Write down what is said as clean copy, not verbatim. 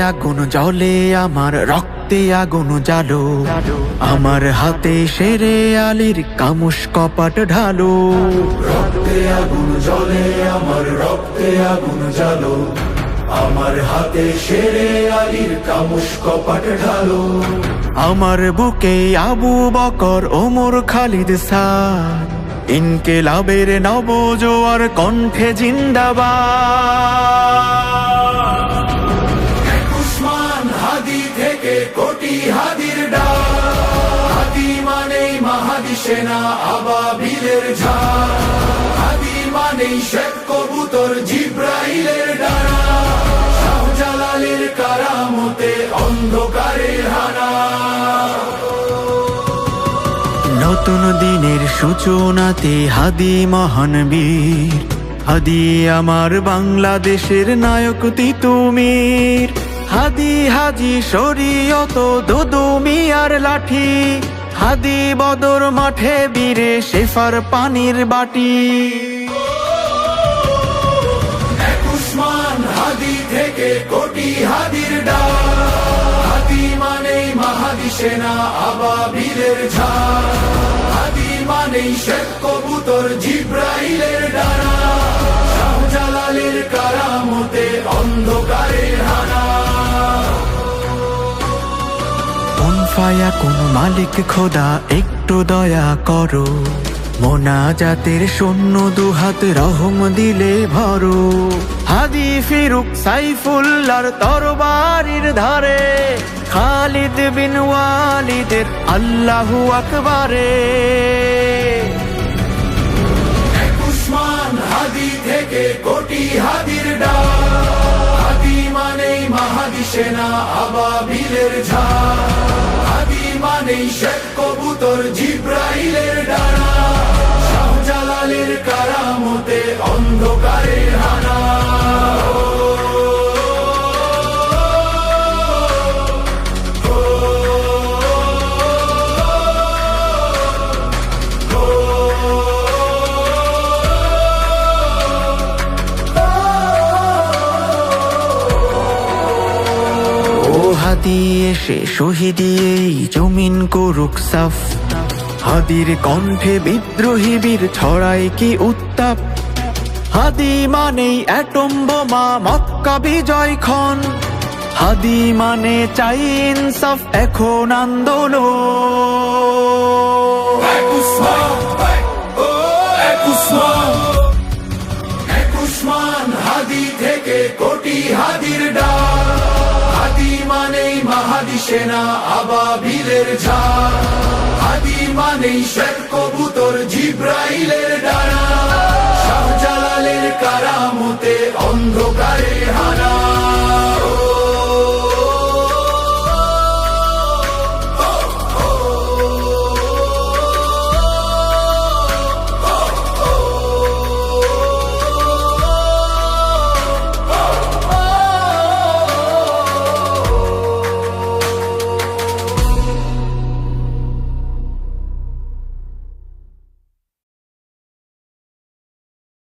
আগুন জ্বলে, আমার রক্তে আগুন জালো, আমার হাতে শেরে আলীর কামুস কপাট ঢালো। রক্তে আগুন জ্বলে, আমার রক্তে আগুন জ্বালো, আমার হাতে শেরে আলীর কামুস কপাট ঢালো। আমার বুকে আবু বকর, ওমর, খালিদ, সাদ, ইনকিলাবের নবজোয়ার কণ্ঠে জিন্দাবাদ। উসমান হাদি থেকে কোটি হাদির ডাক, হাদি মানেই মাহাদি সেনা, আবাবিলের ঝাঁক, হাদি মানেই শেখ কবুতর, জিব্রাইলের ডানা, শাহজালালের কারামতে অন্ধকারের হানা। নতুন দিনের সূচনাতে হাদি মহান বীর, হাদি আমার বাংলাদেশের নায়ক তিতুমির, হাদি হাজি শরীয়ত দুদু মিয়ার লাঠি, হাদি বদর মাঠে বীরে শেফার পানির বাটি। উসমান হাদি থেকে কোটি হাদির ডাক, হাদি মানেই মাহাদি সেনা, আবাবিলের ঝাঁক, হাদি মানেই শেখ কবুতর, জিব্রাইলের ডানা, শাহজালালের কারামতে অন্ধকারের হানা। কোন ফায়া কোন মালিক খোদা একটু দয়া করো, মোনাজাতের শূন্য দুহাত রহম দিলে ভরো। হাদি ফিরুক সাইফুল্লাহর তরবারির ধারে, খালিদ বিন ওয়ালিদের আল্লাহু আকবারে। উসমান হাদি থেকে কোটি হাদির ডাক, হাদি মানেই মাহাদি সেনা, আবাবিলের ঝাঁক, হাদি মানেই শেখ কবুতর, জিব্রাইলের ডানা, শাহজালালের কারামতে অন্ধকারের হানা। হাদি এসে শহীদি এই জমিন করুক সাফ, হাদির কণ্ঠে বিদ্রোহী বীর ছড়ায় কি উত্তাপ। হাদি মানেই অ্যাটম বোমা, মক্কা বিজয় ক্ষণ, হাদি মানে চাই ইনসাফ এখন আন্দোলন। উসমান হাদি থেকে কোটি হাদির ডাক, হাদি মানেই মাহাদি সেনা, আবাবিলের ঝাঁক, হাদি মানেই শেখ কবুতর, জিব্রাইলের